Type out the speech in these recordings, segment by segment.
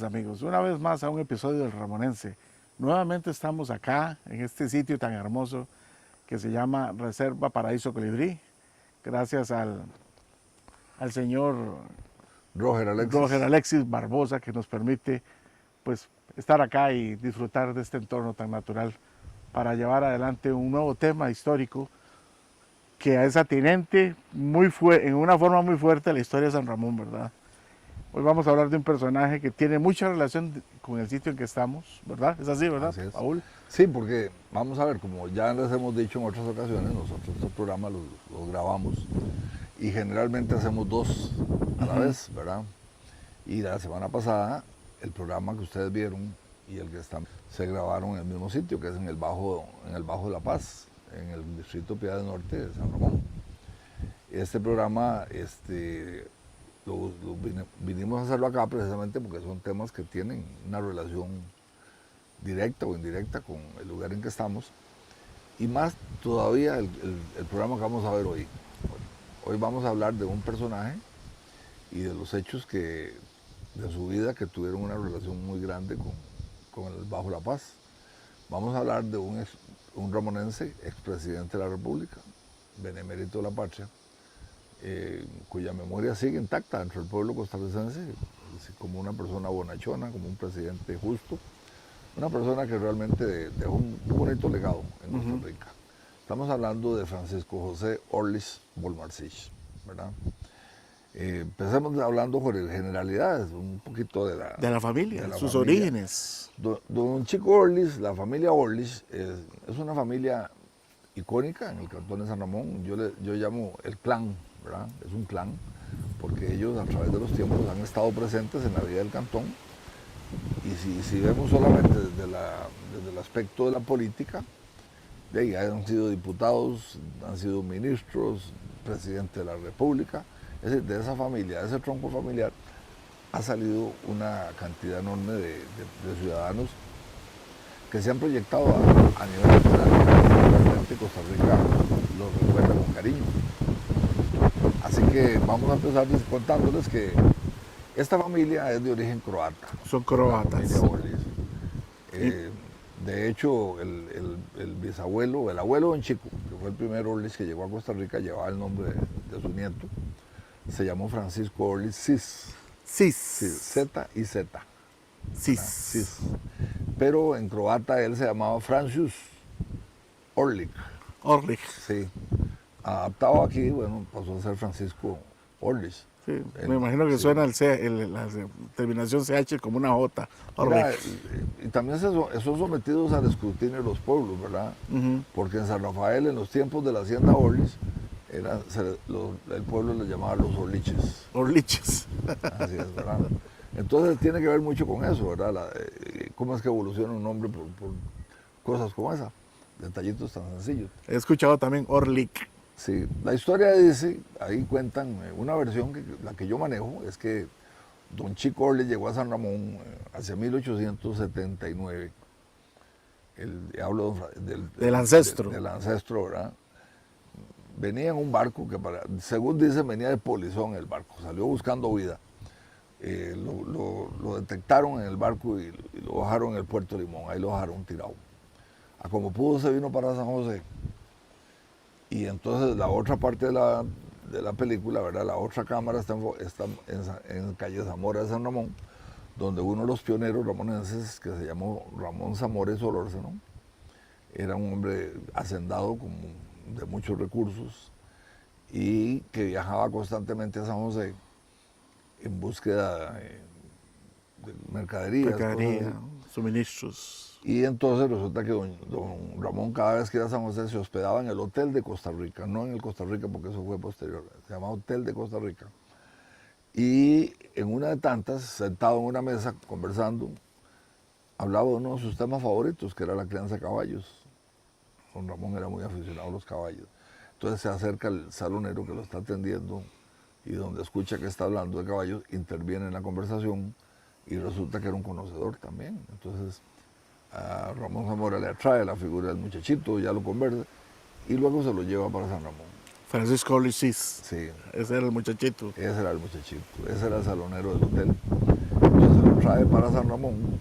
días, amigos. Una vez más a un episodio del Ramonense. Nuevamente estamos acá, en este sitio tan hermoso que se llama Reserva Paraíso Colibrí. Gracias al señor Roger Alexis Barbosa, que nos permite pues, estar acá y disfrutar de este entorno tan natural para llevar adelante un nuevo tema histórico que es atinente en una forma muy fuerte a la historia de San Ramón, ¿verdad? Hoy vamos a hablar de un personaje que tiene mucha relación con el sitio en que estamos, ¿verdad? Es así, ¿verdad, Así es. Paul? Sí, porque vamos a ver, como ya les hemos dicho en otras ocasiones, nosotros estos programas los grabamos y generalmente hacemos dos a la vez, ¿verdad? Y la semana pasada, el programa que ustedes vieron y el que están se grabaron en el mismo sitio, que es en el Bajo de La Paz, en el distrito Piedad del Norte de San Ramón. Este programa, vinimos a hacerlo acá precisamente porque son temas que tienen una relación directa o indirecta con el lugar en que estamos, y más todavía el programa que vamos a ver hoy. Hoy vamos a hablar de un personaje y de los hechos de su vida que tuvieron una relación muy grande con el Bajo La Paz. Vamos a hablar de un ramonense, expresidente de la República, benemérito de la patria, cuya memoria sigue intacta dentro del pueblo costarricense, como una persona bonachona, como un presidente justo, una persona que realmente dejó un bonito legado en Costa Rica. Estamos hablando de Francisco José Orlis Bolmarcich, ¿verdad? Empecemos hablando sobre generalidades, un poquito de la familia, sus familia. orígenes. Don Chico Orlis, la familia Orlis, es una familia icónica en el cantón de San Ramón. Yo llamo el clan, ¿verdad? Es un clan, porque ellos a través de los tiempos han estado presentes en la vida del cantón. Y si vemos solamente desde el aspecto de la política, han sido diputados, han sido ministros, presidente de la República. Es decir, de esa familia, de ese tronco familiar, ha salido una cantidad enorme de ciudadanos que se han proyectado a nivel nacional. Realmente Costa Rica los recuerda con cariño. Así que vamos a empezar contándoles que esta familia es de origen croata. Son croatas. De hecho, el bisabuelo, el abuelo de Don Chico, que fue el primer Orlis que llegó a Costa Rica, llevaba el nombre de su nieto. Se llamó Francisco Orlis Cis. Z y Z. Cis. Pero en croata él se llamaba Francis Orlik. Sí. Adaptado aquí, bueno, pasó a ser Francisco Orlis. Sí, me imagino que suena la terminación CH como una J. Y también son sometidos al escrutinio de los pueblos, ¿verdad? Porque en San Rafael, en los tiempos de la hacienda Orlis, el pueblo les llamaba los Orliches. Orliches. Así es, ¿verdad? Entonces tiene que ver mucho con eso, ¿verdad? Cómo es que evoluciona un nombre por cosas como esa, detallitos tan sencillos. He escuchado también Orlik. Sí, la historia dice, ahí cuentan una versión, la que yo manejo, es que Don Chico Orlis llegó a San Ramón hacia 1879. Hablo del ancestro. Del ancestro, ¿verdad? Venía en un barco que, según dicen, venía de polizón el barco, salió buscando vida. Lo detectaron en el barco y lo bajaron en el puerto de Limón, ahí lo bajaron tirado. A como pudo se vino para San José. Y entonces la otra parte de la película, ¿verdad? La otra cámara está en calle Zamora de San Ramón, donde uno de los pioneros ramonenses, que se llamó Ramón Zamora Solórzano, era un hombre hacendado de muchos recursos y que viajaba constantemente a San José en búsqueda de mercaderías. Suministros. Y entonces resulta que don Ramón, cada vez que iba a San José, se hospedaba en el Hotel de Costa Rica, no en el Costa Rica porque eso fue posterior, se llamaba Hotel de Costa Rica. Y en una de tantas, sentado en una mesa, conversando, hablaba de uno de sus temas favoritos, que era la crianza de caballos. Don Ramón era muy aficionado a los caballos. Entonces se acerca el salonero que lo está atendiendo y donde escucha que está hablando de caballos, interviene en la conversación y resulta que era un conocedor también. Entonces a Ramón Zamora le atrae la figura del muchachito, ya lo conversa y luego se lo lleva para San Ramón. Francisco Orlis. Sí. Ese era el muchachito. Ese era el muchachito, ese era el salonero del hotel. Entonces se lo trae para San Ramón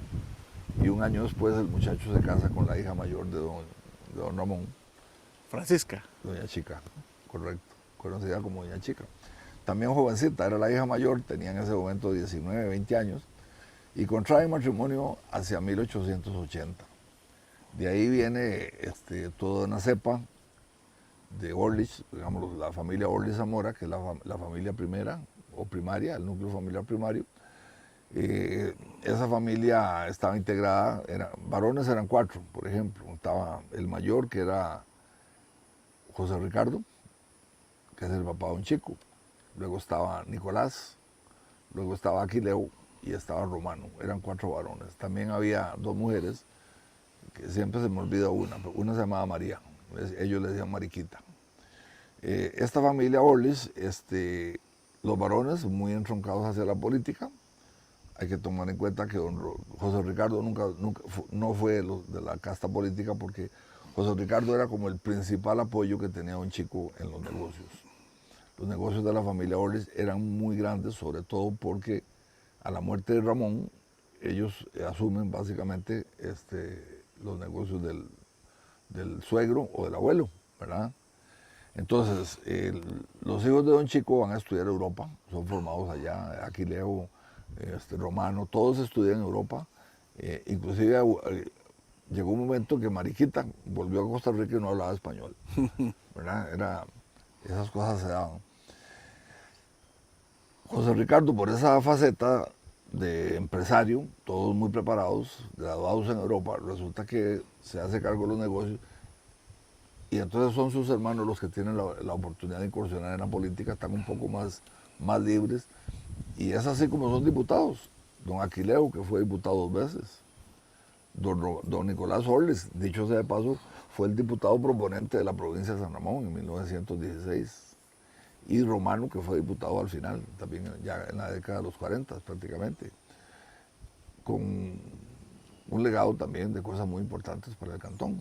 y un año después el muchacho se casa con la hija mayor de don Ramón. Francisca. Doña Chica, correcto, conocida como Doña Chica. También jovencita, era la hija mayor, tenía en ese momento 19, 20 años, y contrae matrimonio hacia 1880. De ahí viene toda una cepa de Orlich, digamos, la familia Orlich Zamora, que es la familia primera o primaria, el núcleo familiar primario. Esa familia estaba integrada, varones eran 4, por ejemplo. Estaba el mayor, que era José Ricardo, que es el papá de don Chico. Luego estaba Nicolás, luego estaba Aquileo y estaba Romano. Eran 4 varones. También había 2 mujeres, que siempre se me olvida una, pero una se llamaba María. Ellos le decían Mariquita. Esta familia Orlich, los varones muy entroncados hacia la política. Hay que tomar en cuenta que don José Ricardo no fue de la casta política, porque José Ricardo era como el principal apoyo que tenía don Chico en los negocios. Los negocios de la familia Orlich eran muy grandes, sobre todo porque a la muerte de Ramón, ellos asumen básicamente los negocios del suegro o del abuelo, ¿verdad? Entonces, los hijos de don Chico van a estudiar en Europa, son formados allá, Aquileo, Romano, todos estudian en Europa. Inclusive llegó un momento que Mariquita volvió a Costa Rica y no hablaba español, ¿verdad? Esas cosas se daban. José Ricardo, por esa faceta de empresario, todos muy preparados, graduados en Europa, resulta que se hace cargo de los negocios y entonces son sus hermanos los que tienen la oportunidad de incursionar en la política, están un poco más libres, y es así como son diputados. Don Aquileo, que fue diputado 2 veces, don Nicolás Orlich, dicho sea de paso, fue el diputado proponente de la provincia de San Ramón en 1916, y Romano, que fue diputado al final, también ya en la década de los 40 prácticamente, con un legado también de cosas muy importantes para el cantón.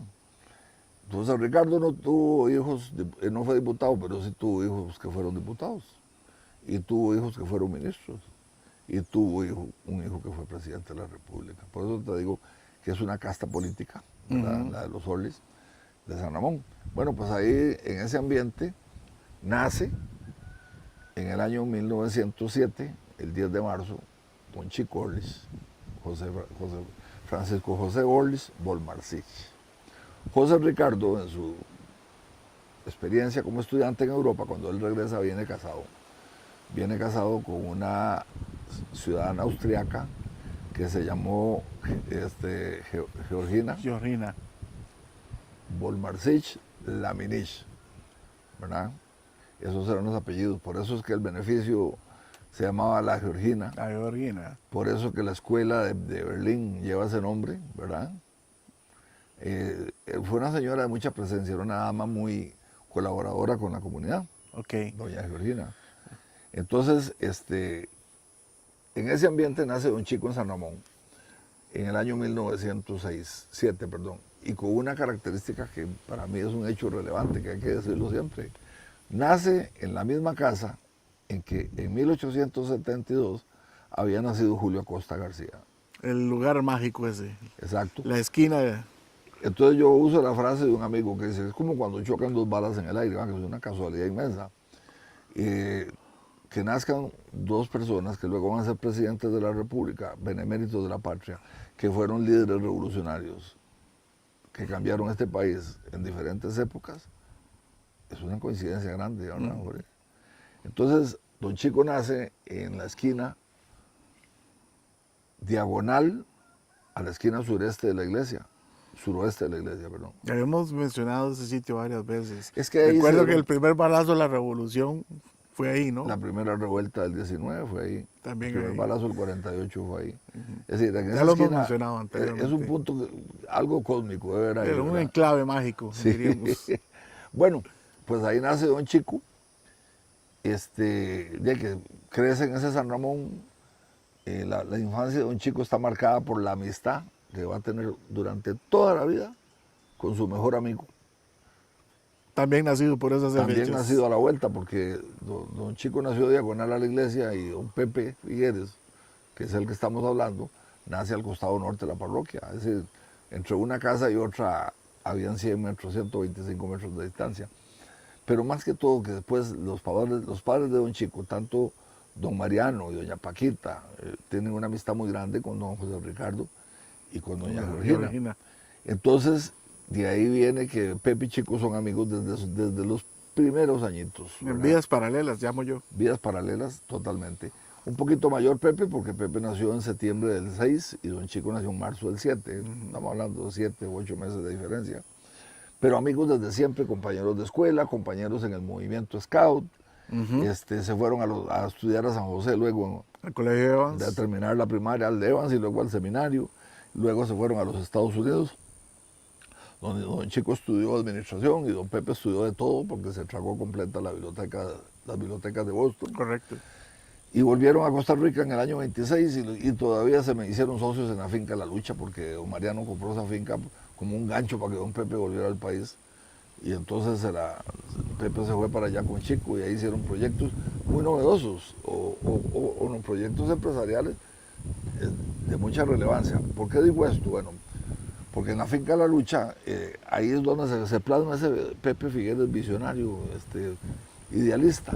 Entonces Ricardo no tuvo hijos, no fue diputado, pero sí tuvo hijos que fueron diputados, y tuvo hijos que fueron ministros, y tuvo un hijo que fue presidente de la República. Por eso te digo que es una casta política, ¿verdad? La de los Orlich de San Ramón. Bueno, pues ahí en ese ambiente nace en el año 1907, el 10 de marzo, don Chico Orlich, Francisco José Orlich Volmarcich. José Ricardo, en su experiencia como estudiante en Europa, cuando él regresa, viene casado con una ciudadana austriaca que se llamó Georgina Volmarcich Laminich, ¿verdad? Esos eran los apellidos, por eso es que el beneficio se llamaba La Georgina. La Georgina. Por eso que la escuela de Berlín lleva ese nombre, ¿verdad? Fue una señora de mucha presencia, era una dama muy colaboradora con la comunidad, doña Georgina. Entonces, en ese ambiente nace don Chico en San Ramón, en el año 1907, y con una característica que para mí es un hecho relevante, que hay que decirlo siempre. Nace en la misma casa en que en 1872 había nacido Julio Acosta García. El lugar mágico ese. Exacto. La esquina de... Entonces yo uso la frase de un amigo que dice, es como cuando chocan 2 balas en el aire, que es una casualidad inmensa. Que nazcan 2 personas que luego van a ser presidentes de la República, beneméritos de la patria, que fueron líderes revolucionarios, que cambiaron este país en diferentes épocas, es una coincidencia grande, ¿verdad? Entonces, don Chico nace en la esquina diagonal a la esquina suroeste de la iglesia, perdón. Ya hemos mencionado ese sitio varias veces. Es que ahí recuerdo que el primer balazo de la revolución fue ahí, ¿no? La primera revuelta del 19 fue ahí. También el primer ahí. balazo del 48 fue ahí. Es decir, en ya esa lo esquina, hemos mencionado anteriormente. Es un punto, algo cósmico, de verdad. Era un enclave mágico, sí. diríamos. Bueno, pues ahí nace don Chico, ya que crece en ese San Ramón. La infancia de don Chico está marcada por la amistad que va a tener durante toda la vida con su mejor amigo. También nacido por esas fechas. También nacido a la vuelta, porque don Chico nació diagonal a la iglesia y don Pepe Figueres que es el que estamos hablando, nace al costado norte de la parroquia. Es decir, entre una casa y otra habían 100 metros, 125 metros de distancia. Pero más que todo, que después los padres de don Chico, tanto don Mariano y doña Paquita, tienen una amistad muy grande con don José Ricardo y con doña Georgina. Entonces, de ahí viene que Pepe y Chico son amigos desde los primeros añitos. En vidas paralelas, llamo yo. Vidas paralelas, totalmente. Un poquito mayor Pepe, porque Pepe nació en septiembre del 6 y don Chico nació en marzo del 7. Estamos hablando de 7 u 8 meses de diferencia. Pero amigos desde siempre, compañeros de escuela, compañeros en el movimiento Scout. Se fueron a estudiar a San José, luego al colegio de Evans. De terminar la primaria al de Evans y luego al seminario. Luego se fueron a los Estados Unidos, donde don Chico estudió administración y don Pepe estudió de todo porque se tragó completa las bibliotecas de Boston. Correcto. Y volvieron a Costa Rica en el año 26 y todavía se me hicieron socios en la finca La Lucha porque don Mariano compró esa finca como un gancho para que don Pepe volviera al país. Y entonces Pepe se fue para allá con Chico y ahí hicieron proyectos muy novedosos o proyectos empresariales de mucha relevancia. ¿Por qué digo esto? Bueno, porque en la finca La Lucha, ahí es donde se plasma ese Pepe Figueres visionario, idealista,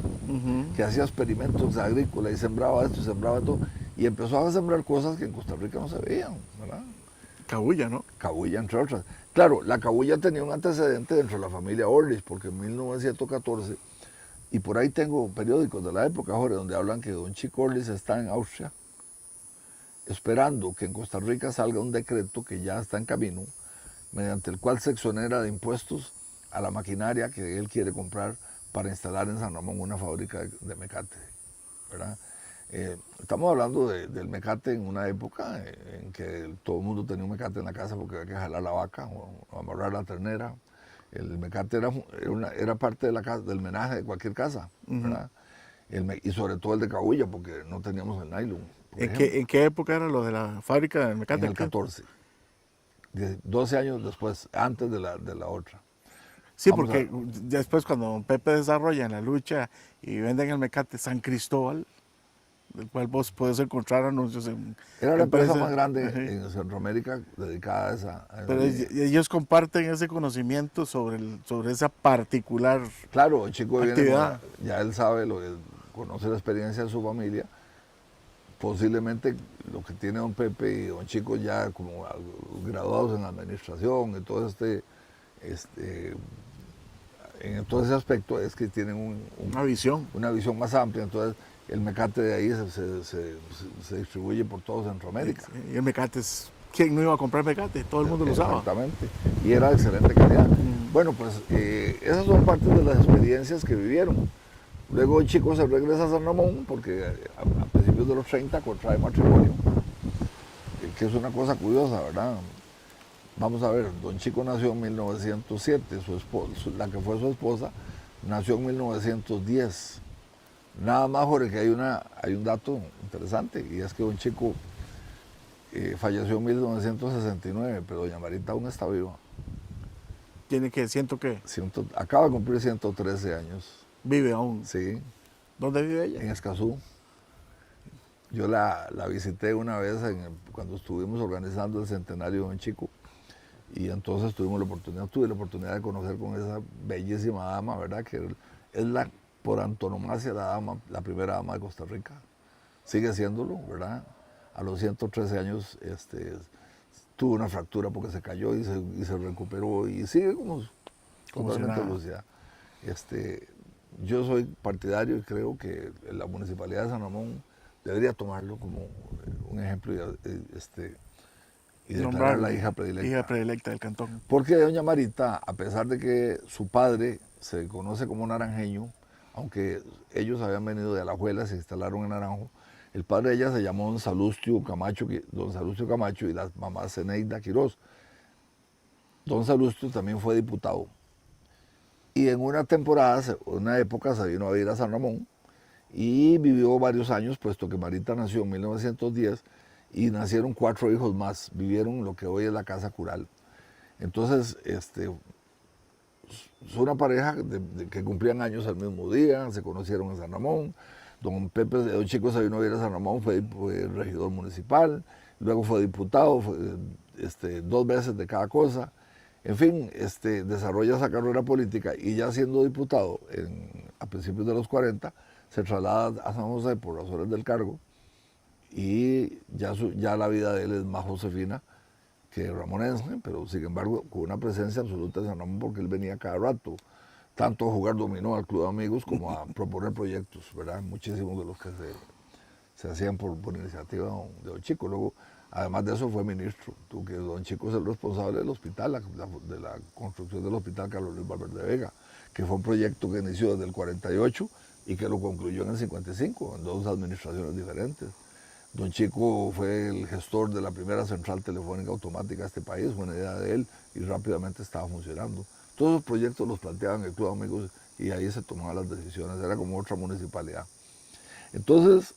que hacía experimentos agrícolas y sembraba esto y sembraba todo, y empezó a sembrar cosas que en Costa Rica no se veían, ¿verdad? Cabuya, ¿no? Cabuya, entre otras. Claro, la cabuya tenía un antecedente dentro de la familia Orlich, porque en 1914, y por ahí tengo periódicos de la época, Jorge, donde hablan que don Chico Orlich está en Austria, esperando que en Costa Rica salga un decreto que ya está en camino, mediante el cual se exonera de impuestos a la maquinaria que él quiere comprar para instalar en San Ramón una fábrica de mecate, ¿verdad? Estamos hablando del mecate en una época en que todo el mundo tenía un mecate en la casa porque había que jalar la vaca o amarrar la ternera. El mecate era parte de del menaje de cualquier casa, ¿verdad? Y sobre todo el de cabuya porque no teníamos el nylon. ¿En qué época era lo de la fábrica del mecate? En el 14, 12 años después, antes de la otra. Sí, porque después cuando don Pepe desarrolla en La Lucha y venden el mecate San Cristóbal, del cual vos podés encontrar anuncios en... Era la empresa más grande en Centroamérica dedicada a esa Pero ellos comparten ese conocimiento sobre esa particular Claro, el chico actividad. Ya él sabe, conoce la experiencia de su familia. Posiblemente lo que tiene don Pepe y don Chico ya como graduados en administración y todo en todo ese aspecto es que tienen una visión más amplia. Entonces el mecate de ahí se distribuye por todo Centroamérica. Sí, y el mecate ¿quién no iba a comprar mecate? Todo el mundo lo usaba. Exactamente, y era de excelente calidad. Bueno, pues esas son partes de las experiencias que vivieron. Luego el chico se regresa a San Ramón porque a principios de los 30 contrae matrimonio, que es una cosa curiosa, ¿verdad? Vamos a ver, don Chico nació en 1907, la que fue su esposa nació en 1910. Nada más, Jorge, que hay un dato interesante, y es que don Chico falleció en 1969, pero doña Marita aún está viva. ¿Tiene que, siento que? Acaba de cumplir 113 años. ¿Vive aún? Sí. ¿Dónde vive ella? En Escazú. Yo la visité una vez cuando estuvimos organizando el centenario de don Chico, y entonces tuve la oportunidad de conocer con esa bellísima dama, ¿verdad? Que es por antonomasia la primera dama de Costa Rica. Sigue siéndolo, ¿verdad? A los 113 años tuvo una fractura porque se cayó y se recuperó y sigue como totalmente lúcida. Yo soy partidario y creo que la Municipalidad de San Ramón debería tomarlo como un ejemplo y declarar la hija predilecta. Hija predilecta del cantón. Porque doña Marita, a pesar de que su padre se conoce como naranjeño, aunque ellos habían venido de Alajuela, se instalaron en Naranjo, el padre de ella se llamó don Salustio Camacho y la mamá Zeneida Quirós. Don Salustio también fue diputado. Y en una época se vino a vivir a San Ramón y vivió varios años, puesto que Marita nació en 1910 y nacieron 4 hijos más, vivieron lo que hoy es la Casa Cural. Entonces, son una pareja que cumplían años al mismo día, se conocieron en San Ramón, Don Chico se vino a vivir a San Ramón, fue regidor municipal, luego fue diputado, fue, 2 veces de cada cosa. En fin, desarrolla esa carrera política y ya siendo diputado a principios de los 40, se traslada a San José por razones del cargo y ya la vida de él es más josefina que ramonense, pero sin embargo con una presencia absoluta de San Ramón porque él venía cada rato, tanto a jugar dominó al Club de Amigos como a proponer proyectos, ¿verdad? Muchísimos de los que se hacían por iniciativa de Don Chico. Luego, además de eso, fue ministro, que Don Chico es el responsable del hospital, de la construcción del hospital Carlos Luis Valverde Vega, que fue un proyecto que inició desde el 48 y que lo concluyó en el 55, en 2 administraciones diferentes. Don Chico fue el gestor de la primera central telefónica automática de este país, fue una idea de él y rápidamente estaba funcionando. Todos los proyectos los planteaban en el Club de Amigos y ahí se tomaban las decisiones, era como otra municipalidad. Entonces,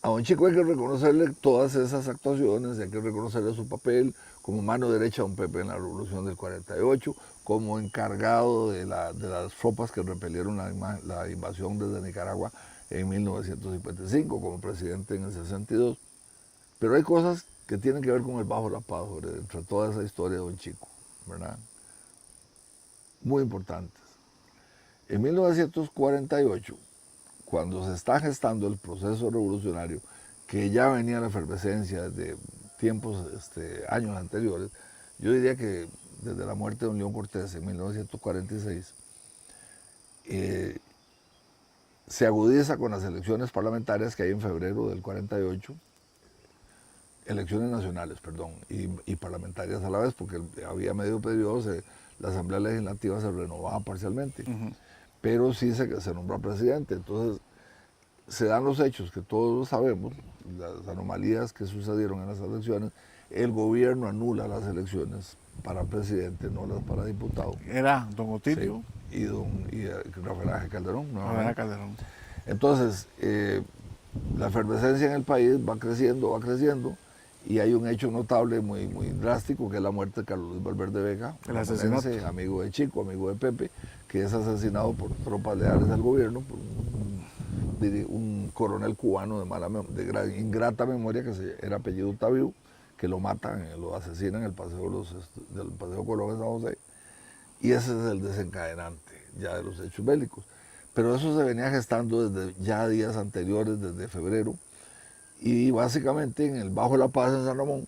a Don Chico hay que reconocerle todas esas actuaciones, hay que reconocerle su papel como mano derecha de Don Pepe en la Revolución del 48, como encargado de las tropas que repelieron la invasión desde Nicaragua en 1955, como presidente en el 62. Pero hay cosas que tienen que ver con el bajo la paz, entre toda esa historia de Don Chico, ¿verdad? Muy importantes. En 1948, cuando se está gestando el proceso revolucionario, que ya venía la efervescencia desde tiempos, años anteriores, yo diría que desde la muerte de don León Cortés en 1946, se agudiza con las elecciones parlamentarias que hay en febrero del 48, elecciones nacionales, perdón, y parlamentarias a la vez, porque había medio periodo, la Asamblea Legislativa se renovaba parcialmente, pero sí se nombró presidente. Entonces, se dan los hechos que todos sabemos, las anomalías que sucedieron en las elecciones, el gobierno anula las elecciones para presidente, no las para diputado. Era don Otilio. Sí, y Rafael Ángel Calderón. Rafael Calderón. Entonces, la efervescencia en el país va creciendo, y hay un hecho notable, muy, muy drástico, que es la muerte de Carlos Luis Valverde Vega, el asesinato, amigo de Chico, amigo de Pepe, que es asesinado por tropas leales al gobierno, por un coronel cubano de ingrata memoria, que era apellido Tabiú, que lo matan, lo asesinan en el paseo del Paseo Colón en San José, y ese es el desencadenante ya de los hechos bélicos. Pero eso se venía gestando desde ya días anteriores, desde febrero, y básicamente en el Bajo La Paz en San Ramón,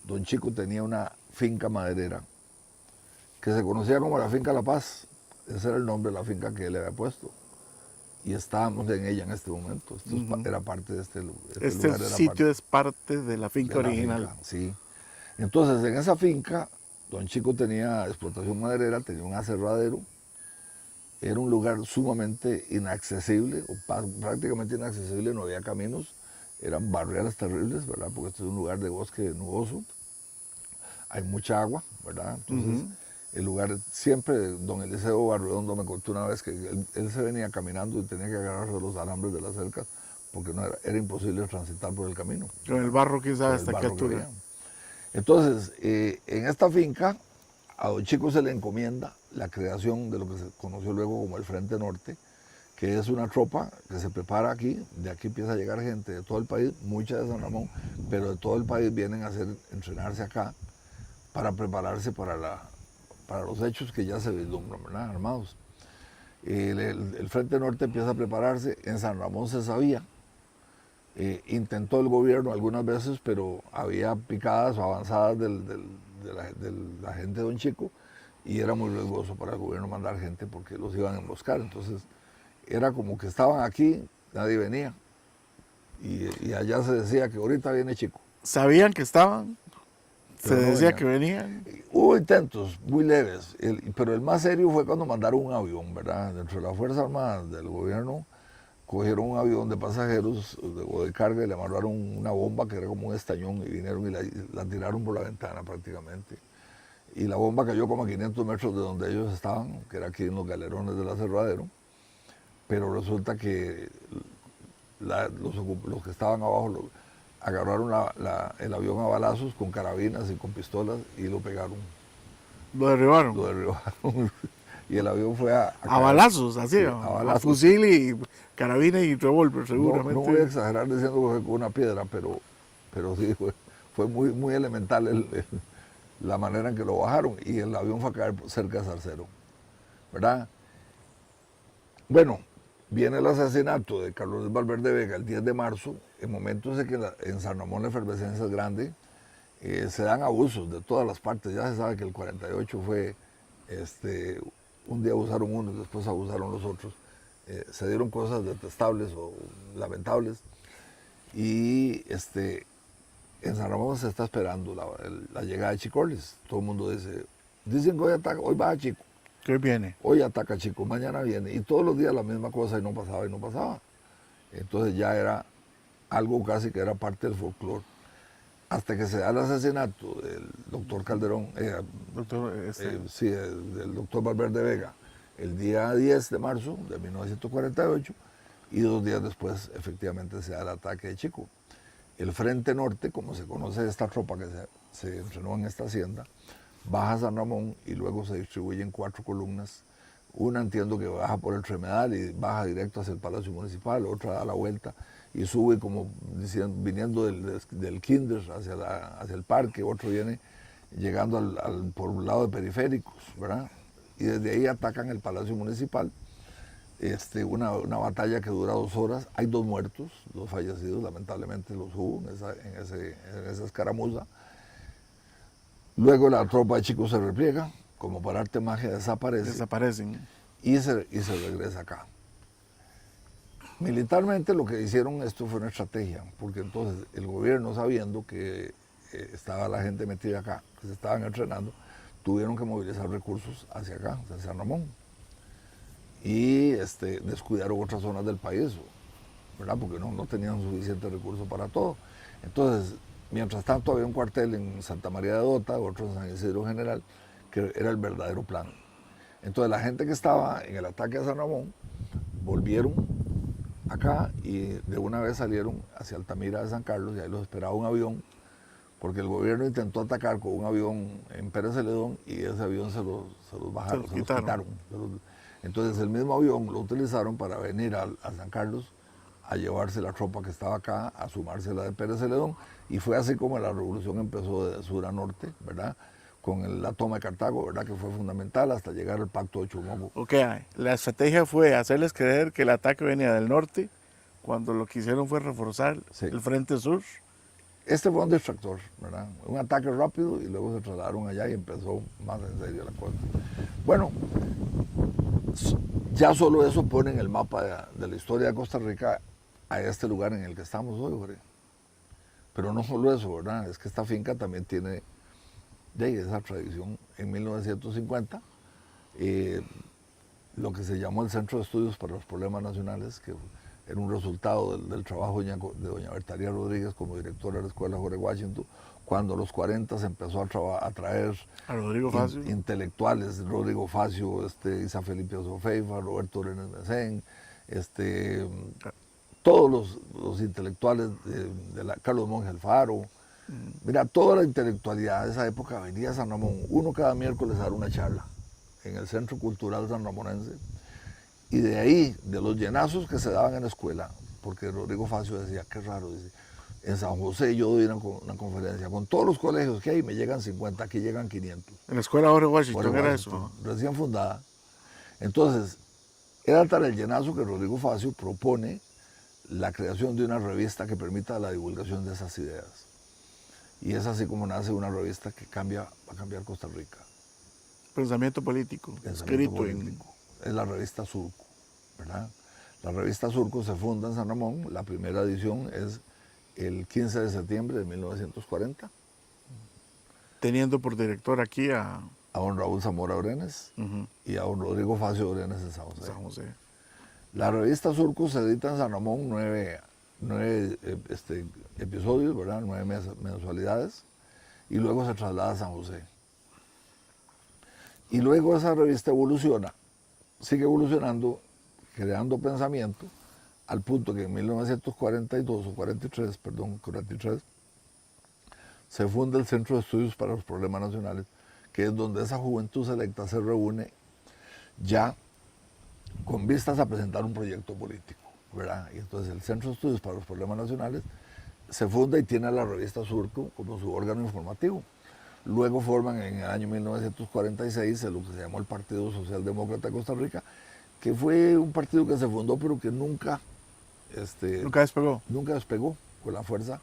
Don Chico tenía una finca maderera que se conocía como la Finca La Paz. Ese era el nombre de la finca que él le había puesto. Y estábamos en ella en este momento. Esto era parte de este lugar. Este sitio es parte de la finca original. Sí. Entonces, en esa finca, Don Chico tenía explotación maderera, tenía un aserradero. Era un lugar sumamente inaccesible, o prácticamente inaccesible, no había caminos. Eran barreras terribles, ¿verdad? Porque este es un lugar de bosque nuboso. Hay mucha agua, ¿verdad? Entonces, el lugar, siempre, don Eliseo Barredondo me contó una vez que él se venía caminando y tenía que agarrarse de los alambres de las cercas porque era imposible transitar por el camino. Con el barro, quién sabe hasta qué altura. Entonces, en esta finca, a Don Chico se le encomienda la creación de lo que se conoció luego como el Frente Norte, que es una tropa que se prepara aquí. De aquí empieza a llegar gente de todo el país, mucha de San Ramón, pero de todo el país vienen a entrenarse acá para prepararse para los hechos que ya se vislumbran, ¿verdad? Armados. El Frente Norte empieza a prepararse, en San Ramón se sabía, intentó el gobierno algunas veces, pero había picadas o avanzadas de la gente de Don Chico y era muy riesgoso para el gobierno mandar gente porque los iban a emboscar. Entonces era como que estaban aquí, nadie venía, y allá se decía que ahorita viene Chico. ¿Sabían que estaban? Se decía que venían. Hubo intentos muy leves, pero el más serio fue cuando mandaron un avión, ¿verdad? Dentro de las Fuerzas Armadas del gobierno, cogieron un avión de pasajeros o de carga y le amarraron una bomba que era como un estañón y vinieron y la tiraron por la ventana prácticamente. Y la bomba cayó como a 500 metros de donde ellos estaban, que era aquí en los galerones del aserradero, pero resulta que los que estaban abajo agarraron el avión a balazos con carabinas y con pistolas y lo pegaron. ¿Lo derribaron? Lo derribaron. y el avión fue a A balazos, así, Sí, a balazos. fusil y carabina y revólver, seguramente. No voy a exagerar diciendo que fue con una piedra, pero sí, fue muy, muy elemental la manera en que lo bajaron y el avión fue a caer cerca de Zarcero, ¿verdad? Bueno, viene el asesinato de Carlos Valverde Vega el 10 de marzo, en momentos en que en San Ramón la efervescencia es grande, se dan abusos de todas las partes. Ya se sabe que el 48 fue, un día abusaron unos, después abusaron los otros. Se dieron cosas detestables o lamentables. Y en San Ramón se está esperando la llegada de Chicoles. Todo el mundo dicen que hoy va a Chico, ¿Qué viene? hoy ataca Chico, mañana viene. Y todos los días la misma cosa y no pasaba y no pasaba. Entonces ya era algo casi que era parte del folclore. Hasta que se da el asesinato del doctor Calderón, Doctor, sí, del doctor Valverde Vega, el día 10 de marzo de 1948, y 2 días después efectivamente se da el ataque de Chico. El Frente Norte, como se conoce esta tropa que se entrenó en esta hacienda, baja a San Ramón y luego se distribuye en 4 columnas. Una entiendo que baja por el Tremedal y baja directo hacia el Palacio Municipal, otra da la vuelta y sube como viniendo del Kinder hacia el parque, otro viene llegando por un lado de periféricos, ¿verdad? Y desde ahí atacan el Palacio Municipal. Una batalla que dura 2 horas, hay 2 muertos, 2 fallecidos, lamentablemente los hubo en esa escaramuza. Luego la tropa de Chico se repliega, como por arte de magia desaparecen. y se regresa acá. Militarmente lo que hicieron esto fue una estrategia, porque entonces el gobierno, sabiendo que estaba la gente metida acá, que se estaban entrenando, tuvieron que movilizar recursos hacia acá, hacia San Ramón, y descuidaron otras zonas del país, ¿verdad? Porque no tenían suficiente recurso para todo. Entonces, mientras tanto había un cuartel en Santa María de Dota, otro en San Isidro General, que era el verdadero plan. Entonces la gente que estaba en el ataque a San Ramón volvieron acá y de una vez salieron hacia Altamira de San Carlos y ahí los esperaba un avión, porque el gobierno intentó atacar con un avión en Pérez Celedón y ese avión se los bajaron, se los quitaron. Entonces el mismo avión lo utilizaron para venir a San Carlos a llevarse la tropa que estaba acá, a sumarse a la de Pérez Celedón, y fue así como la revolución empezó de sur a norte, ¿verdad? Con la toma de Cartago, ¿verdad? Que fue fundamental hasta llegar al Pacto de Chumogo. Ok, la estrategia fue hacerles creer que el ataque venía del norte, cuando lo que hicieron fue reforzar el frente sur. Este fue un distractor, ¿verdad? Un ataque rápido y luego se trasladaron allá y empezó más en serio la cosa. Bueno, ya solo eso pone en el mapa de la historia de Costa Rica a este lugar en el que estamos hoy, hombre. Pero no solo eso, ¿verdad? Es que esta finca también tiene esa tradición. En 1950, lo que se llamó el Centro de Estudios para los Problemas Nacionales, que era un resultado del trabajo de doña Bertaría Rodríguez como directora de la Escuela Jorge Washington, cuando a los 40 se empezó a traer a Rodrigo Facio. Intelectuales, Rodrigo Facio, Isa Felipe Osofeifa, Roberto Orenes Mecén, todos los intelectuales Carlos Monge Alfaro. Mira, toda la intelectualidad de esa época venía a San Ramón, uno cada miércoles a dar una charla en el Centro Cultural Sanramonense. Y de ahí, de los llenazos que se daban en la escuela, porque Rodrigo Facio decía, qué raro, dice, en San José yo doy una conferencia, con todos los colegios que hay me llegan 50, aquí llegan 500. En la escuela Jorge Washington era eso. Recién fundada. Entonces, era tal el llenazo que Rodrigo Facio propone la creación de una revista que permita la divulgación de esas ideas. Y es así como nace una revista que va a cambiar Costa Rica. Pensamiento político, escrito político. Es la revista Surco, ¿verdad? La revista Surco se funda en San Ramón, la primera edición es el 15 de septiembre de 1940. Teniendo por director aquí a don Raúl Zamora Orenes y a don Rodrigo Facio Orenes en San José. San José. La revista Surco se edita en San Ramón 9 episodios, ¿verdad? 9 mensualidades, y luego se traslada a San José. Y luego esa revista evoluciona, sigue evolucionando, creando pensamiento, al punto que en 1942 o 43, se funda el Centro de Estudios para los Problemas Nacionales, que es donde esa juventud selecta se reúne ya con vistas a presentar un proyecto político, ¿verdad? Y entonces el Centro de Estudios para los Problemas Nacionales se funda y tiene a la revista Surco como su órgano informativo. Luego forman en el año 1946 lo que se llamó el Partido Socialdemócrata de Costa Rica, que fue un partido que se fundó pero que nunca, Nunca despegó. nunca despegó con la fuerza,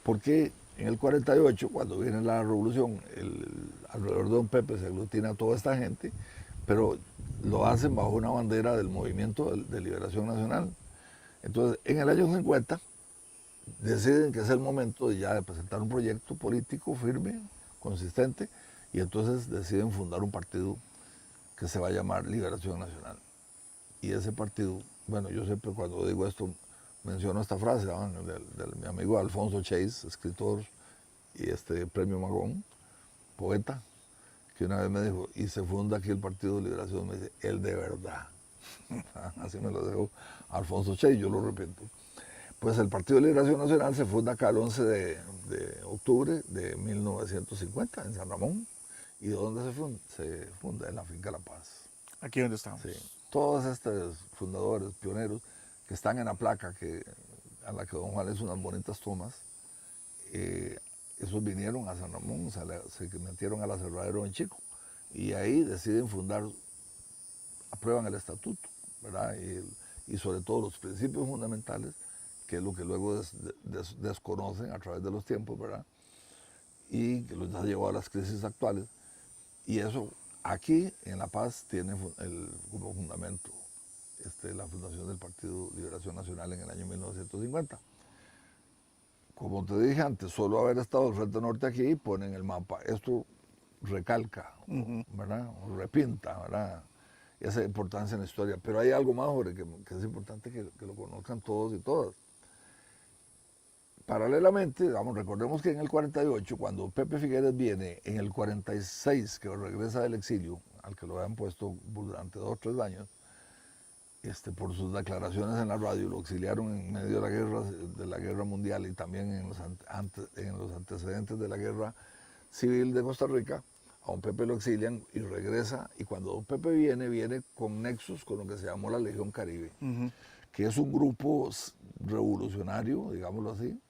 porque en el 48, cuando viene la revolución, alrededor de don Pepe se aglutina a toda esta gente, pero lo hacen bajo una bandera del Movimiento de Liberación Nacional. Entonces, en el año 50, deciden que es el momento de ya de presentar un proyecto político firme, consistente, y entonces deciden fundar un partido que se va a llamar Liberación Nacional. Y ese partido, bueno, yo siempre cuando digo esto menciono esta frase de mi amigo Alfonso Chase, escritor y premio Magón, poeta, que una vez me dijo, y se funda aquí el Partido de Liberación, me dice, el de verdad. Así me lo dijo Alfonso Chase, yo lo repito. Pues el Partido de Liberación Nacional se funda acá el 11 de octubre de 1950 en San Ramón. ¿Y de dónde se funda? Se funda en la Finca La Paz. Aquí donde estamos. Sí. Todos estos fundadores, pioneros, que están en la placa a la que don Juan le hizo unas bonitas tomas, esos vinieron a San Ramón, se metieron al aserradero en Chico y ahí deciden fundar, aprueban el estatuto, ¿verdad? Y sobre todo los principios fundamentales, que es lo que luego desconocen a través de los tiempos, ¿verdad? Y que los ha llevado a las crisis actuales. Y eso aquí en La Paz tiene como fundamento la fundación del Partido Liberación Nacional en el año 1950. Como te dije antes, solo haber estado el Frente Norte aquí pone en el mapa. Esto recalca, ¿verdad? O repinta, ¿verdad? Esa importancia en la historia. Pero hay algo más, Jorge, que es importante que lo conozcan todos y todas. Paralelamente, recordemos que en el 48, cuando Pepe Figueres viene, en el 46, que regresa del exilio, al que lo habían puesto durante 2 o 3 años, por sus declaraciones en la radio, lo exiliaron en medio de la guerra mundial y también en los antecedentes de la guerra civil de Costa Rica. A don Pepe lo exilian y regresa, y cuando don Pepe viene con nexos con lo que se llamó la Legión Caribe, que es un grupo revolucionario, digámoslo así,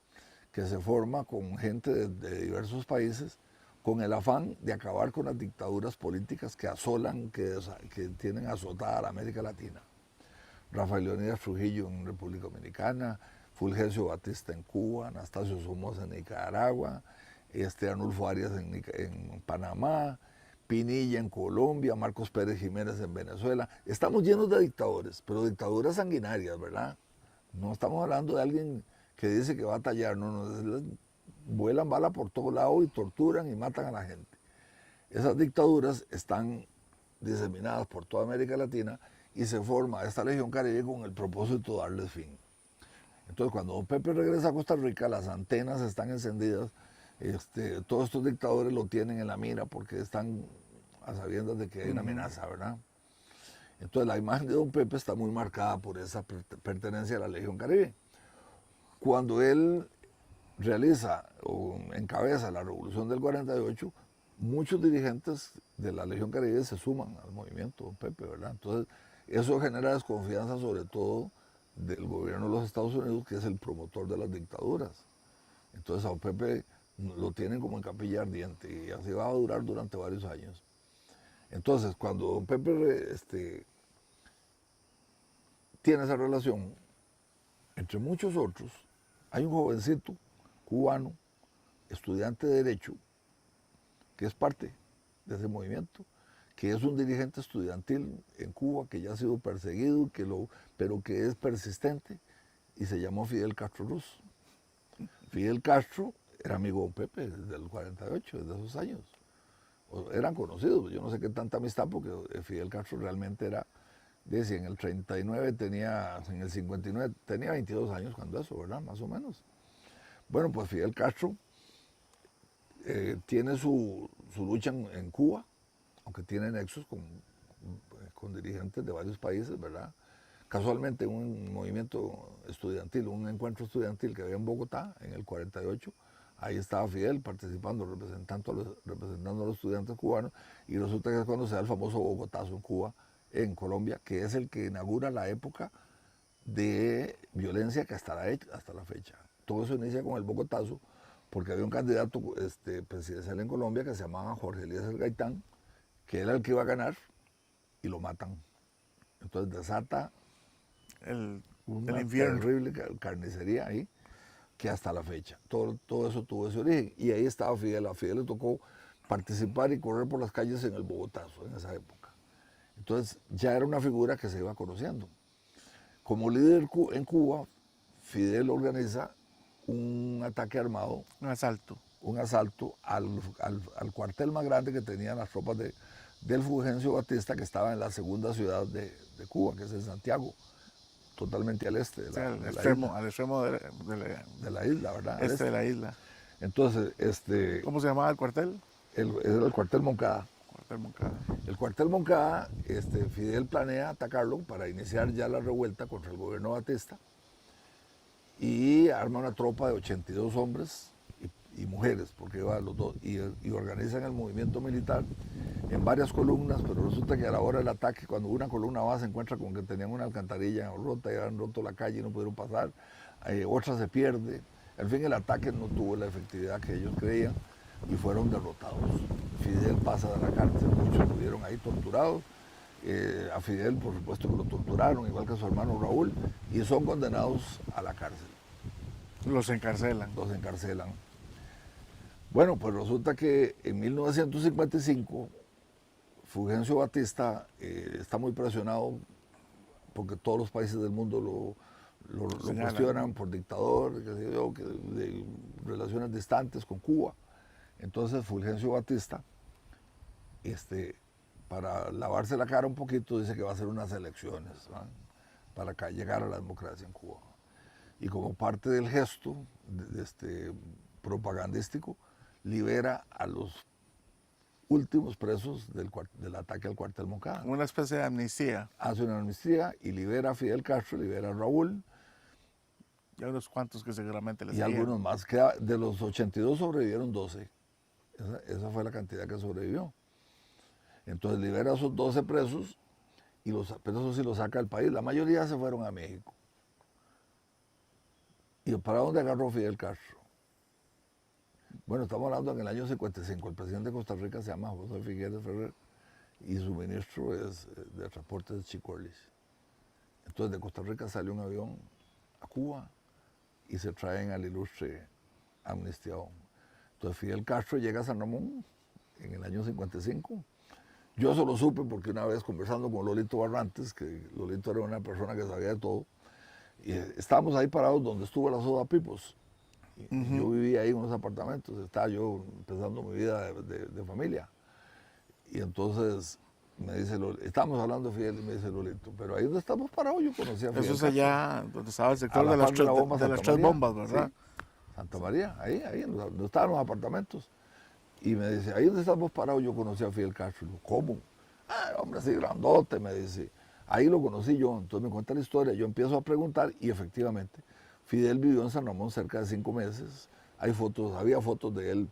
que se forma con gente de diversos países con el afán de acabar con las dictaduras políticas que asolan, que tienen azotada a la América Latina. Rafael Leónidas Trujillo en República Dominicana, Fulgencio Batista en Cuba, Anastasio Somoza en Nicaragua, Arnulfo Arias en Panamá, Pinilla en Colombia, Marcos Pérez Jiménez en Venezuela. Estamos llenos de dictadores, pero dictaduras sanguinarias, ¿verdad? No estamos hablando de alguien que dice que va a tallar, no, vuelan bala por todo lado y torturan y matan a la gente. Esas dictaduras están diseminadas por toda América Latina y se forma esta Legión Caribe con el propósito de darles fin. Entonces, cuando don Pepe regresa a Costa Rica, las antenas están encendidas, todos estos dictadores lo tienen en la mira porque están a sabiendas de que hay una amenaza, ¿verdad? Entonces, la imagen de don Pepe está muy marcada por esa pertenencia a la Legión Caribe. Cuando él realiza o encabeza la revolución del 48, muchos dirigentes de la Legión Caribe se suman al movimiento, don Pepe, ¿verdad? Entonces, eso genera desconfianza sobre todo del gobierno de los Estados Unidos, que es el promotor de las dictaduras. Entonces, a don Pepe lo tienen como en capilla ardiente y así va a durar durante varios años. Entonces, cuando don Pepe tiene esa relación, entre muchos otros, hay un jovencito cubano, estudiante de Derecho, que es parte de ese movimiento, que es un dirigente estudiantil en Cuba, que ya ha sido perseguido, pero que es persistente, y se llamó Fidel Castro Ruz. Fidel Castro era amigo de Pepe desde el 48, desde esos años. Eran conocidos, yo no sé qué tanta amistad, porque Fidel Castro realmente era, dice, en el 39 en el 59 tenía 22 años cuando eso, ¿verdad? Más o menos. Bueno, pues Fidel Castro tiene su lucha en Cuba, aunque tiene nexos con dirigentes de varios países, ¿verdad? Casualmente un movimiento estudiantil, un encuentro estudiantil que había en Bogotá en el 48, ahí estaba Fidel participando, representando a los estudiantes cubanos, y resulta que es cuando se da el famoso Bogotazo en Cuba, en Colombia, que es el que inaugura la época de violencia que hasta la fecha. Todo eso inicia con el Bogotazo, porque había un candidato presidencial en Colombia que se llamaba Jorge Eliezer Gaitán, que era el que iba a ganar, y lo matan. Entonces desata El una infierno. terrible carnicería ahí, que hasta la fecha. Todo eso tuvo ese origen. Y ahí estaba Fidel. A Fidel le tocó participar y correr por las calles en el Bogotazo en esa época. Entonces ya era una figura que se iba conociendo. Como líder en Cuba, Fidel organiza un ataque armado, Un asalto. un asalto al cuartel más grande que tenían las tropas del Fulgencio Batista, que estaba en la segunda ciudad de Cuba, que es en Santiago, totalmente al este de Al la extremo, isla. al extremo De la isla, ¿verdad? este de la isla. Entonces, ¿Cómo se llamaba el cuartel? era el cuartel Moncada. Cuartel Moncada. El cuartel Moncada, Fidel planea atacarlo para iniciar ya la revuelta contra el gobierno Batista y arma una tropa de 82 hombres y mujeres, porque iba los dos, y organizan el movimiento militar en varias columnas, pero resulta que a la hora del ataque, cuando una columna va, se encuentra con que tenían una alcantarilla rota y habían roto la calle y no pudieron pasar, otra se pierde. Al fin el ataque no tuvo la efectividad que ellos creían y fueron derrotados. Fidel pasa de la cárcel, muchos estuvieron ahí torturados. A Fidel, por supuesto, que lo torturaron, igual que a su hermano Raúl, y son condenados a la cárcel. Los encarcelan. Los encarcelan. Bueno, pues resulta que en 1955 Fulgencio Batista está muy presionado porque todos los países del mundo lo cuestionan por dictador, qué sé yo, de relaciones distantes con Cuba. Entonces Fulgencio Batista, para lavarse la cara un poquito, dice que va a hacer unas elecciones, ¿no?, para llegar a la democracia en Cuba. Y como parte del gesto propagandístico, libera a los últimos presos del ataque al cuartel Moncada. Una especie de amnistía. Hace una amnistía y libera a Fidel Castro, libera a Raúl. Y hay unos cuantos que seguramente les Y algunos más. De los 82 sobrevivieron 12. Esa fue la cantidad que sobrevivió. Entonces libera a esos 12 presos y los presos sí los saca del país. La mayoría se fueron a México. ¿Y para dónde agarró Fidel Castro? Bueno, estamos hablando en el año 55. El presidente de Costa Rica se llama José Figueres Ferrer y su ministro es de transporte de Chico Ortiz. Entonces de Costa Rica sale un avión a Cuba y se traen al ilustre amnistiado. Entonces Fidel Castro llega a San Ramón en el año 55. Yo eso lo supe porque una vez conversando con Lolito Barrantes, que Lolito era una persona que sabía de todo, y estábamos ahí parados donde estuvo la Soda Pipos. Yo vivía ahí en unos apartamentos, estaba yo empezando mi vida de familia. Y entonces me dice, estábamos hablando de Fidel y me dice Lolito, pero ahí donde estamos parados yo conocí a Fidel. Eso es allá donde estaba el sector de las tres bombas, ¿verdad? Sí, Santa María, ahí donde estaban los apartamentos. Y me dice, ahí donde estamos parados yo conocí a Fidel Castro. Y yo, ¿cómo? Ah, hombre, así grandote, me dice. Ahí lo conocí yo, entonces me cuenta la historia, yo empiezo a preguntar y efectivamente Fidel vivió en San Ramón cerca de 5 meses. Había fotos de él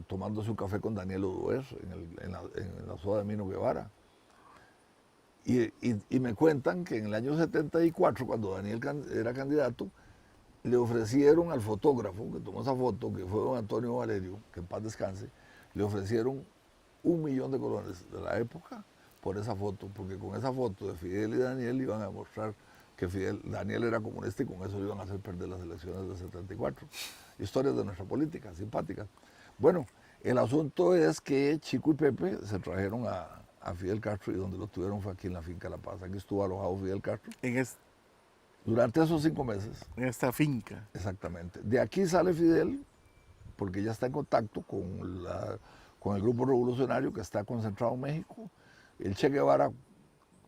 tomándose un café con Daniel Oduber en la soda de Mino Guevara. Y me cuentan que en el año 74, cuando Daniel era candidato, le ofrecieron al fotógrafo que tomó esa foto, que fue don Antonio Valerio, que en paz descanse, le ofrecieron $1.000.000 de la época por esa foto, porque con esa foto de Fidel y Daniel iban a mostrar que Daniel era comunista y con eso iban a hacer perder las elecciones del 74. Historias de nuestra política, simpáticas. Bueno, el asunto es que Chico y Pepe se trajeron a Fidel Castro y donde lo tuvieron fue aquí en la finca La Paz. Aquí estuvo alojado Fidel Castro. Durante esos 5 meses. En esta finca. Exactamente. De aquí sale Fidel porque ya está en contacto con el grupo revolucionario que está concentrado en México. El Che Guevara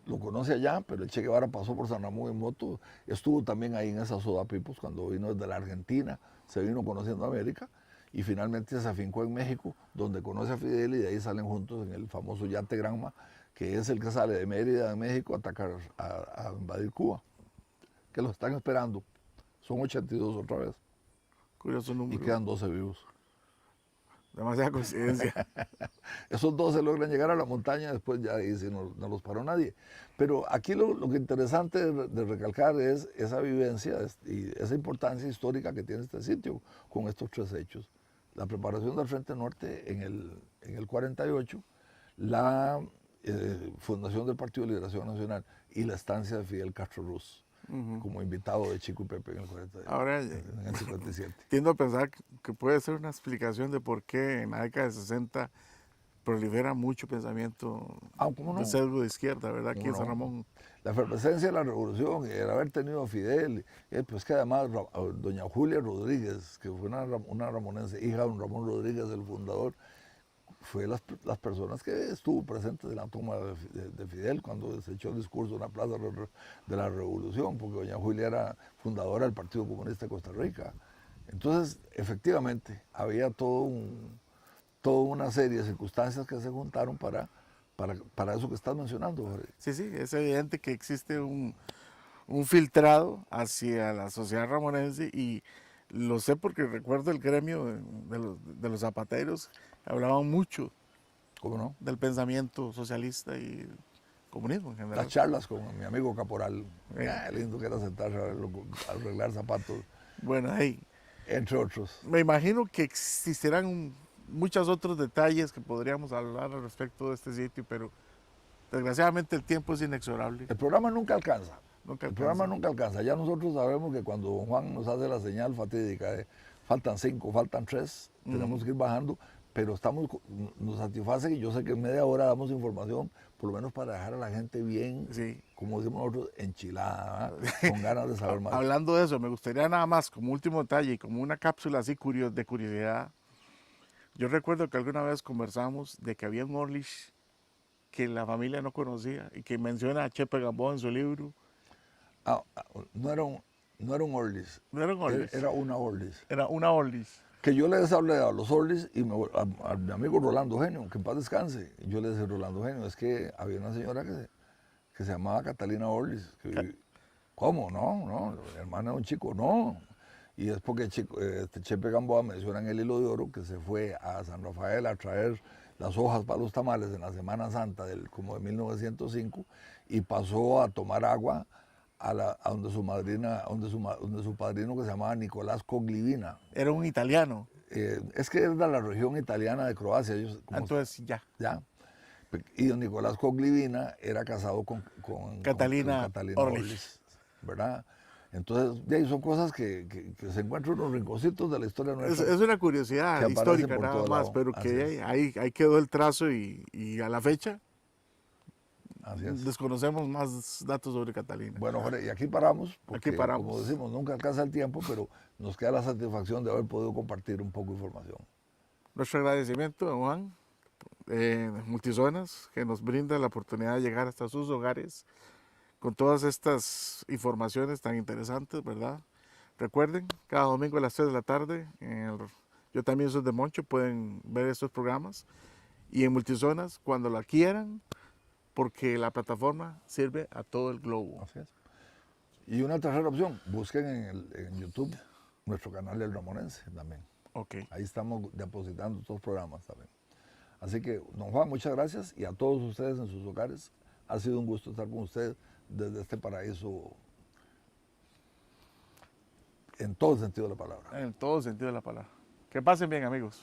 lo conoce allá, pero el Che Guevara pasó por San Ramón en moto, estuvo también ahí en esa Soda Pipos cuando vino desde la Argentina, se vino conociendo América y finalmente se afincó en México, donde conoce a Fidel y de ahí salen juntos en el famoso yate Granma, que es el que sale de Mérida, de México, a atacar, a invadir Cuba, que los están esperando. Son 82 otra vez. Curioso número. Y quedan 12 vivos. demasiada coincidencia. Esos dos se logran llegar a la montaña, después ya ahí sí no los paró nadie. Pero aquí lo que interesante de recalcar es esa vivencia y esa importancia histórica que tiene este sitio con estos tres hechos. La preparación del Frente Norte en el 48, la fundación del Partido de Liberación Nacional y la estancia de Fidel Castro Ruz como invitado de Chico y Pepe en el 48, Ahora, en el 57. tiendo a pensar que puede ser una explicación de por qué en la década de 60 prolifera mucho pensamiento ¿Cómo no? de sesgo de izquierda, ¿verdad? Aquí en ¿Cómo San no? Ramón. La efervescencia de la revolución y el haber tenido a Fidel, pues que además doña Julia Rodríguez, que fue una ramonense, hija de don Ramón Rodríguez, el fundador, fue las personas que estuvo presentes en la toma de Fidel cuando se echó el discurso en la plaza de la revolución, porque doña Julia era fundadora del Partido Comunista de Costa Rica. Entonces, efectivamente, había toda una serie de circunstancias que se juntaron para eso que estás mencionando, Jorge. Sí, sí, es evidente que existe un filtrado hacia la sociedad ramonense y lo sé porque recuerdo el gremio de los zapateros, hablaban mucho ¿Cómo no? del pensamiento socialista y comunismo en Las general. charlas con mi amigo Caporal, Eh, lindo que era sentarse a arreglar zapatos, bueno, ahí entre otros. me imagino que existirán muchos otros detalles que podríamos hablar al respecto de este sitio, pero desgraciadamente el tiempo es inexorable. El programa nunca alcanza. Nunca El programa alcanza. nunca alcanza. Ya nosotros sabemos que cuando don Juan nos hace la señal fatídica de faltan 5, faltan 3, tenemos que ir bajando, pero nos satisface que yo sé que en media hora damos información, por lo menos para dejar a la gente bien, Sí. como decimos nosotros, enchilada, ¿verdad? Con ganas de saber más. Hablando de eso, me gustaría nada más, como último detalle y como una cápsula así de curiosidad. Yo recuerdo que alguna vez conversamos de que había un Orlish que la familia no conocía y que menciona a Chepe Gamboa en su libro. No era un Orlis, No era un Orlish, era una Orlis. era una Orlish. Que yo les hablé a los Orlis y a mi amigo Rolando Genio, que en paz descanse. Yo le decía, Rolando Genio, es que había una señora que se llamaba Catalina Orlis. ¿Cómo? No, la hermana de un chico, no. Y es porque Chepe Gamboa menciona en el Hilo de Oro que se fue a San Rafael a traer las hojas para los tamales en la Semana Santa como de 1905 y pasó a tomar agua a donde su madrina, donde su padrino que se llamaba Nicolás Coglivina. Era un italiano. Es que es de la región italiana de Croacia. Entonces ya. Y don Nicolás Coglivina era casado con Catalina Orlis, ¿verdad? Entonces, de ahí son cosas que se encuentran en los rinconcitos de la historia nuestra. Es una curiosidad histórica nada más, pero que ahí quedó el trazo y a la fecha desconocemos más datos sobre Catalina. Bueno, Jorge, y aquí paramos, porque aquí paramos. Como decimos, nunca alcanza el tiempo, pero nos queda la satisfacción de haber podido compartir un poco de información. Nuestro agradecimiento, don Juan, Multizonas, que nos brinda la oportunidad de llegar hasta sus hogares con todas estas informaciones tan interesantes, ¿verdad? Recuerden, cada domingo a las 3 de la tarde, Yo También Soy de Moncho, pueden ver estos programas. Y en Multizonas, cuando la quieran, porque la plataforma sirve a todo el globo. Así es. Y una tercera opción, busquen en YouTube nuestro canal El Ramonense también. Okay. Ahí estamos depositando estos programas también. Así que, don Juan, muchas gracias y a todos ustedes en sus hogares. Ha sido un gusto estar con ustedes desde este paraíso en todo el sentido de la palabra. En todo el sentido de la palabra. Que pasen bien, amigos.